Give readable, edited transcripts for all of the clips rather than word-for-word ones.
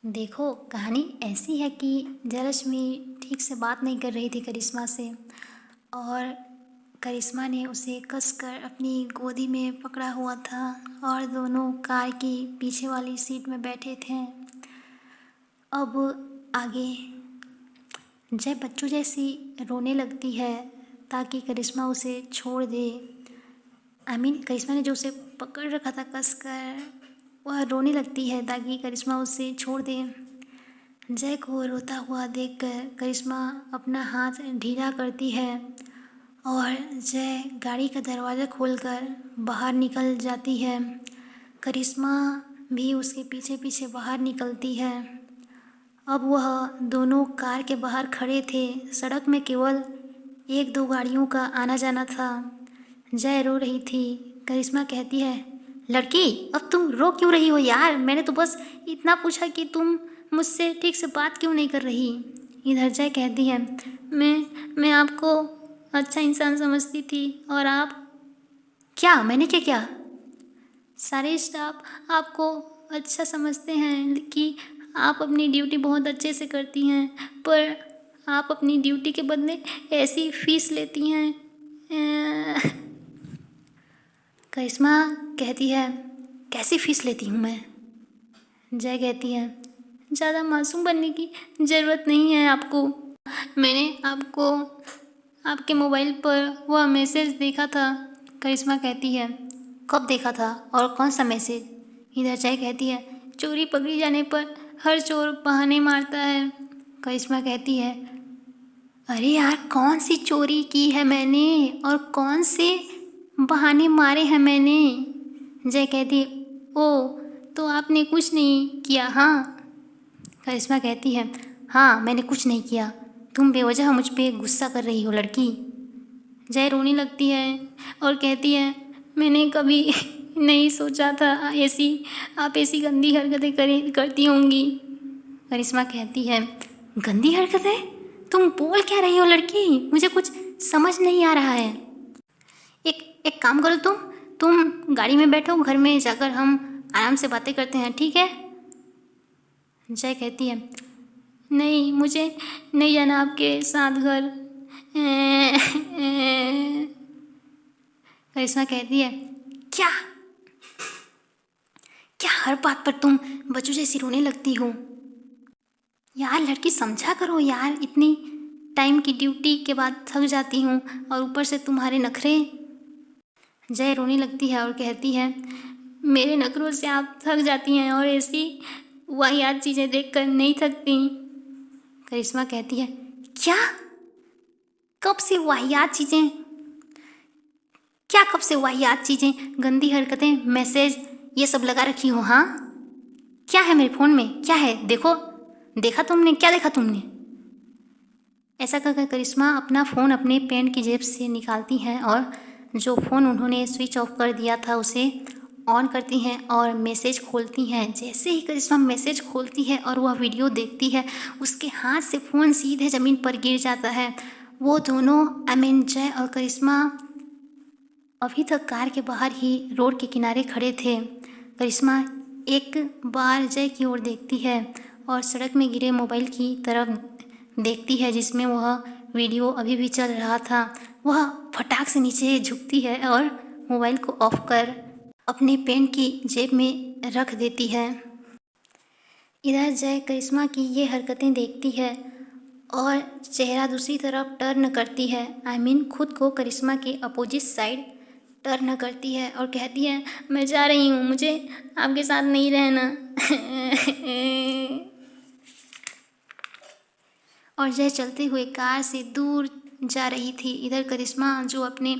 देखो, कहानी ऐसी है कि जयलक्ष्मी ठीक से बात नहीं कर रही थी करिश्मा से। और करिश्मा ने उसे कसकर अपनी गोदी में पकड़ा हुआ था और दोनों कार की पीछे वाली सीट में बैठे थे। अब आगे जय बच्चों जैसी रोने लगती है ताकि करिश्मा उसे छोड़ दे। करिश्मा ने जो उसे पकड़ रखा था कसकर, वह रोने लगती है ताकि करिश्मा उसे छोड़ दे। जय को रोता हुआ देखकर करिश्मा अपना हाथ ढीला करती है और जय गाड़ी का दरवाज़ा खोलकर बाहर निकल जाती है। करिश्मा भी उसके पीछे पीछे बाहर निकलती है। अब वह दोनों कार के बाहर खड़े थे। सड़क में केवल एक दो गाड़ियों का आना जाना था। जय रो रही थी। करिश्मा कहती है, लड़की अब तुम रो क्यों रही हो यार? मैंने तो बस इतना पूछा कि तुम मुझसे ठीक से बात क्यों नहीं कर रही। इधर जय कहती है, मैं आपको अच्छा इंसान समझती थी और आप। क्या? मैंने क्या किया? सारे स्टाफ आपको अच्छा समझते हैं कि आप अपनी ड्यूटी बहुत अच्छे से करती हैं, पर आप अपनी ड्यूटी के बदले ऐसी फीस लेती हैं। करिश्मा कहती है, कैसी फ़ीस लेती हूँ मैं? जय कहती है, ज़्यादा मासूम बनने की ज़रूरत नहीं है आपको। मैंने आपको आपके मोबाइल पर वह मैसेज देखा था। करिश्मा कहती है, कब देखा था और कौन सा मैसेज? इधर जय कहती है, चोरी पकड़ी जाने पर हर चोर बहाने मारता है। करिश्मा कहती है, अरे यार, कौन सी चोरी की है मैंने और कौन से बहाने मारे हैं मैंने? जय कहती, ओ तो आपने कुछ नहीं किया? हाँ। करिश्मा कहती है, हाँ मैंने कुछ नहीं किया। तुम बेवजह मुझ पे गुस्सा कर रही हो लड़की। जय रोने लगती है और कहती है, मैंने कभी नहीं सोचा था आप ऐसी गंदी हरकतें करती होंगी। करिश्मा कहती है, गंदी हरकतें? तुम बोल क्या रही हो लड़की? मुझे कुछ समझ नहीं आ रहा है। एक एक काम करो, तुम गाड़ी में बैठो, घर में जाकर हम आराम से बातें करते हैं, ठीक है? जय कहती है, नहीं, मुझे नहीं जाना आपके साथ घर। करिश्मा कहती है, क्या क्या हर बात पर तुम बच्चों जैसी रोने लगती हो? यार लड़की, समझा करो यार, इतनी टाइम की ड्यूटी के बाद थक जाती हूँ और ऊपर से तुम्हारे नखरे। जय रोने लगती है और कहती है, मेरे नखरों से आप थक जाती हैं और ऐसी वाहियात चीज़ें देखकर नहीं थकती। करिश्मा कहती है, क्या? कब से वाहियात चीज़ें? क्या कब से वाहियात चीज़ें, गंदी हरकतें, मैसेज ये सब लगा रखी हो? हाँ, क्या है मेरे फ़ोन में? क्या है? देखो, देखा तुमने? क्या देखा तुमने? ऐसा कहकर करिश्मा अपना फ़ोन अपने पैंट की जेब से निकालती हैं और जो फ़ोन उन्होंने स्विच ऑफ कर दिया था उसे ऑन करती हैं और मैसेज खोलती हैं। जैसे ही करिश्मा मैसेज खोलती है और वह वीडियो देखती है, उसके हाथ से फ़ोन सीधे ज़मीन पर गिर जाता है। वो दोनों जय और करिश्मा अभी तक कार के बाहर ही रोड के किनारे खड़े थे। करिश्मा एक बार जय की ओर देखती है और सड़क में गिरे मोबाइल की तरफ देखती है जिसमें वह वीडियो अभी भी चल रहा था। वह फटाक से नीचे झुकती है और मोबाइल को ऑफ कर अपने पैंट की जेब में रख देती है। इधर जय करिश्मा की ये हरकतें देखती है और चेहरा दूसरी तरफ टर्न करती है। खुद को करिश्मा के अपोजिट साइड टर्न करती है और कहती है, मैं जा रही हूँ, मुझे आपके साथ नहीं रहना। और जय चलते हुए कार से दूर जा रही थी। इधर करिश्मा जो अपने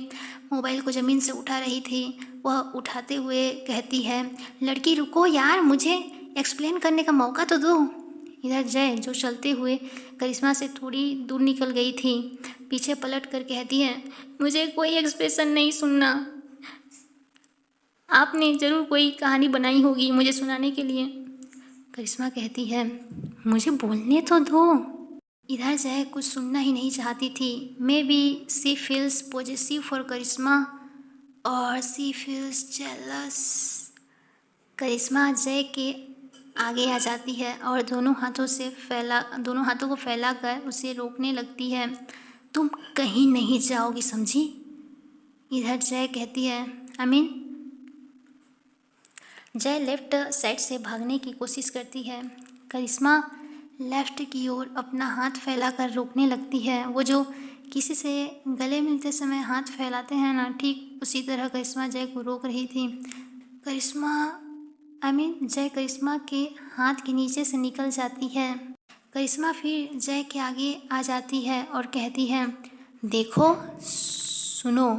मोबाइल को ज़मीन से उठा रही थी, वह उठाते हुए कहती है, लड़की रुको यार, मुझे एक्सप्लेन करने का मौका तो दो। इधर जय जो चलते हुए करिश्मा से थोड़ी दूर निकल गई थी, पीछे पलट कर कहती है, मुझे कोई एक्सप्रेशन नहीं सुनना। आपने ज़रूर कोई कहानी बनाई होगी मुझे सुनाने के लिए। करिश्मा कहती है, मुझे बोलने तो दो। इधर जय कुछ सुनना ही नहीं चाहती थी। Maybe C feels possessive for Karishma और सी फील्स जेलस। करिश्मा जय के आगे आ जाती है और दोनों हाथों को फैलाकर उसे रोकने लगती है। तुम कहीं नहीं जाओगी, समझी? इधर जय कहती है, जय लेफ्ट साइड से भागने की कोशिश करती है। करिश्मा लेफ्ट की ओर अपना हाथ फैलाकर रोकने लगती है। वो जो किसी से गले मिलते समय हाथ फैलाते हैं ना, ठीक उसी तरह करिश्मा जय को रोक रही थी। जय करिश्मा के हाथ के नीचे से निकल जाती है। करिश्मा फिर जय के आगे आ जाती है और कहती है, देखो, सुनो,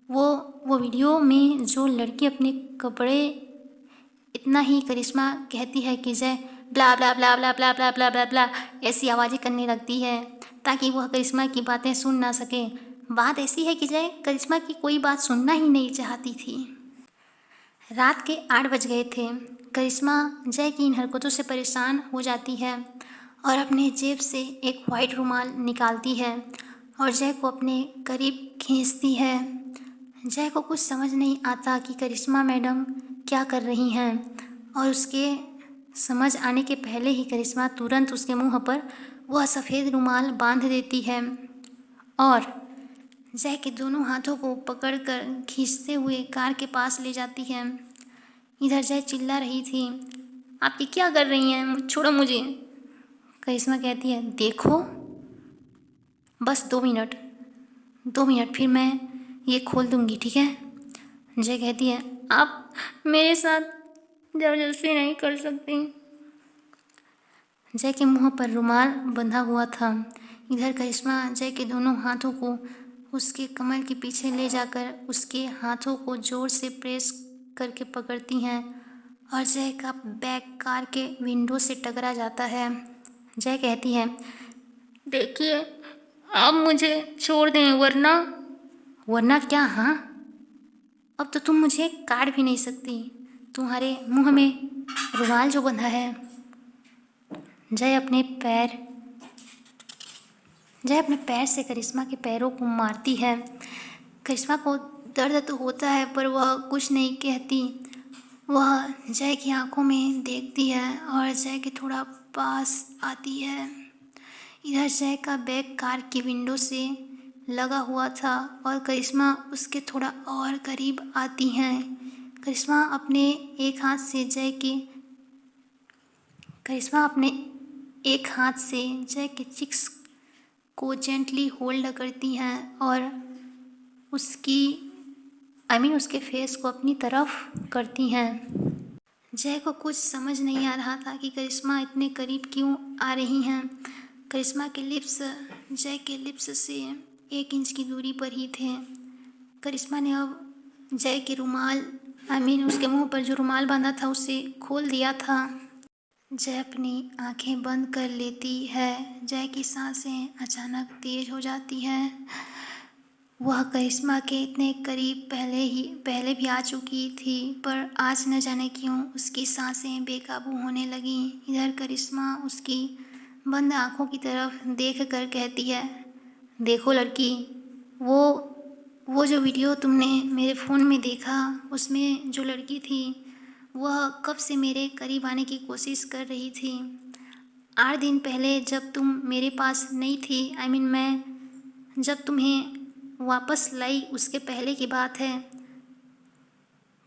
वो वीडियो में जो लड़की अपने कपड़े, इतना ही करिश्मा कहती है कि जय ब्ला ब्ला ब्ला ब्ला ब्ला ब्ला ब्ला ब्ला ब्ला ऐसी आवाज़ें करने लगती है ताकि वह करिश्मा की बातें सुन ना सके। बात ऐसी है कि जय करिश्मा की कोई बात सुनना ही नहीं चाहती थी। रात के 8 बज गए थे। करिश्मा जय की इन हरकतों से परेशान हो जाती है और अपने जेब से एक वाइट रुमाल निकालती है और जय को अपने करीब खींचती है। जय को कुछ समझ नहीं आता कि करिश्मा मैडम क्या कर रही हैं और उसके समझ आने के पहले ही करिश्मा तुरंत उसके मुंह पर वह सफ़ेद रुमाल बांध देती है और जय के दोनों हाथों को पकड़कर खींचते हुए कार के पास ले जाती है। इधर जय चिल्ला रही थी, आप ये क्या कर रही हैं? छोड़ो मुझे। करिश्मा कहती है, देखो, बस 2 मिनट फिर मैं ये खोल दूँगी, ठीक है? जय कहती है, आप मेरे साथ ज़बरदस्ती नहीं कर सकती। जय के मुंह पर रुमाल बंधा हुआ था। इधर करिश्मा जय के दोनों हाथों को उसके कमर के पीछे ले जाकर उसके हाथों को ज़ोर से प्रेस करके पकड़ती हैं और जय का बैक कार के विंडो से टकरा जाता है। जय कहती है, देखिए, आप मुझे छोड़ दें, वरना क्या? हाँ, अब तो तुम मुझे काट भी नहीं सकती। तुम्हारे मुंह में रुमाल जो बंधा है। जय अपने पैर से करिश्मा के पैरों को मारती है। करिश्मा को दर्द तो होता है पर वह कुछ नहीं कहती। वह जय की आंखों में देखती है और जय के थोड़ा पास आती है। इधर जय का बैग कार की विंडो से लगा हुआ था और करिश्मा उसके थोड़ा और करीब आती हैं। करिश्मा अपने एक हाथ से जय के चिक्स को जेंटली होल्ड करती हैं और उसके फेस को अपनी तरफ करती हैं। जय को कुछ समझ नहीं आ रहा था कि करिश्मा इतने करीब क्यों आ रही हैं। करिश्मा के लिप्स जय के लिप्स से 1 इंच की दूरी पर ही थे। करिश्मा ने अब जय के उसके मुंह पर जो रुमाल बांधा था उसे खोल दिया था। जय अपनी आंखें बंद कर लेती है। जय की सांसें अचानक तेज हो जाती हैं। वह करिश्मा के इतने करीब पहले भी आ चुकी थी पर आज न जाने क्यों उसकी सांसें बेकाबू होने लगीं। इधर करिश्मा उसकी बंद आंखों की तरफ देख कर कहती है, देखो लड़की, वो जो वीडियो तुमने मेरे फ़ोन में देखा उसमें जो लड़की थी वह कब से मेरे करीब आने की कोशिश कर रही थी। 8 दिन पहले जब तुम मेरे पास नहीं थी, मैं जब तुम्हें वापस लाई उसके पहले की बात है।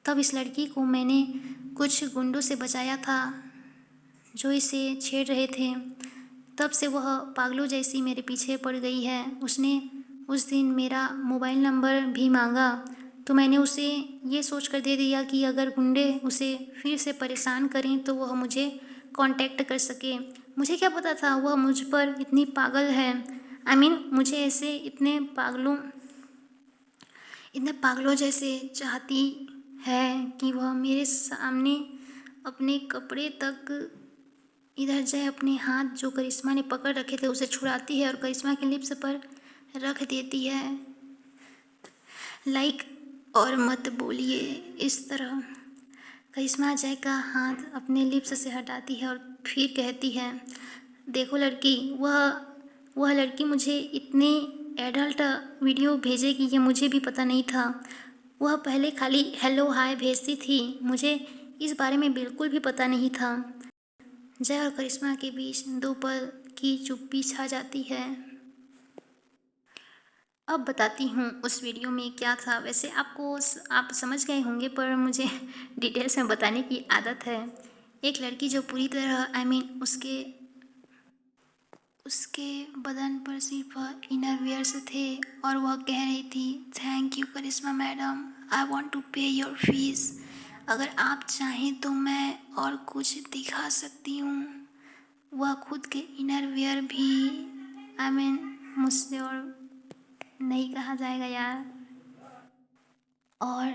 तब इस लड़की को मैंने कुछ गुंडों से बचाया था जो इसे छेड़ रहे थे। तब से वह पागलों जैसी मेरे पीछे पड़ गई है। उसने उस दिन मेरा मोबाइल नंबर भी मांगा तो मैंने उसे ये सोच कर दे दिया कि अगर गुंडे उसे फिर से परेशान करें तो वह मुझे कांटेक्ट कर सके। मुझे क्या पता था वह मुझ पर इतनी पागल है। मुझे ऐसे इतने पागलों जैसे चाहती है कि वह मेरे सामने अपने कपड़े तक। इधर जय अपने हाथ जो करिश्मा ने पकड़ रखे थे उसे छुड़ाती है और करिश्मा के लिप्स पर रख देती है। और मत बोलिए इस तरह। करिश्मा जय का हाथ अपने लिप्स से हटाती है और फिर कहती है, देखो लड़की, वह लड़की मुझे इतने एडल्ट वीडियो भेजेगी ये मुझे भी पता नहीं था। वह पहले खाली हेलो हाय भेजती थी। मुझे इस बारे में बिल्कुल भी पता नहीं था। जय और करिश्मा के बीच 2 पल की चुप्पी छा जाती है। अब बताती हूँ उस वीडियो में क्या था। वैसे आप समझ गए होंगे, पर मुझे डिटेल्स में बताने की आदत है। एक लड़की जो पूरी तरह उसके बदन पर सिर्फ इनर वियर्स थे और वह कह रही थी, thank you Karishma madam, I want to pay your fees. अगर आप चाहें तो मैं और कुछ दिखा सकती हूँ। वह खुद के इनर वियर भी मुझसे और नहीं कहा जाएगा यार। और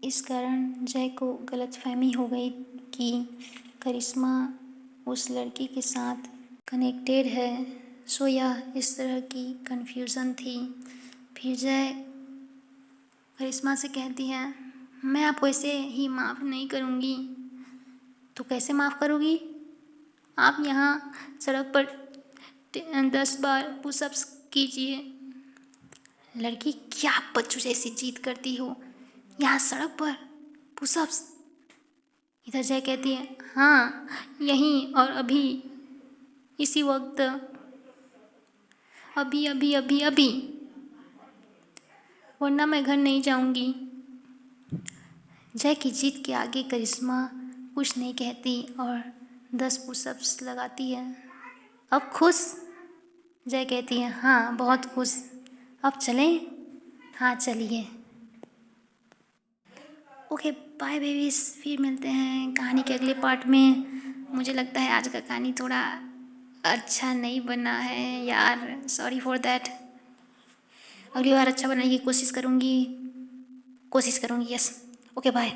इस कारण जय को गलतफहमी हो गई कि करिश्मा उस लड़की के साथ कनेक्टेड है। सो यह इस तरह की कन्फ्यूज़न थी। फिर जय करिश्मा से कहती है, मैं आपको ऐसे ही माफ़ नहीं करूँगी। तो कैसे माफ़ करोगी? आप यहाँ सड़क पर 10 बार पुशअप्स कीजिए। लड़की, क्या बच्चों जैसी जिद करती हो? यहाँ सड़क पर पुशअप्स? इधर जय कहती है, हाँ यहीं और अभी, इसी वक्त, अभी अभी अभी अभी, वरना मैं घर नहीं जाऊंगी। जय की जिद के आगे करिश्मा कुछ नहीं कहती और 10 पुशअप्स लगाती है। अब खुश? जय कहती है, हाँ बहुत खुश। अब चलें? हाँ चलिए। ओके बाय बेबीज, फिर मिलते हैं कहानी के अगले पार्ट में। मुझे लगता है आज का कहानी थोड़ा अच्छा नहीं बना है यार, सॉरी फॉर दैट। अगली बार अच्छा बनाने की कोशिश करूँगी, यस। Okay bye.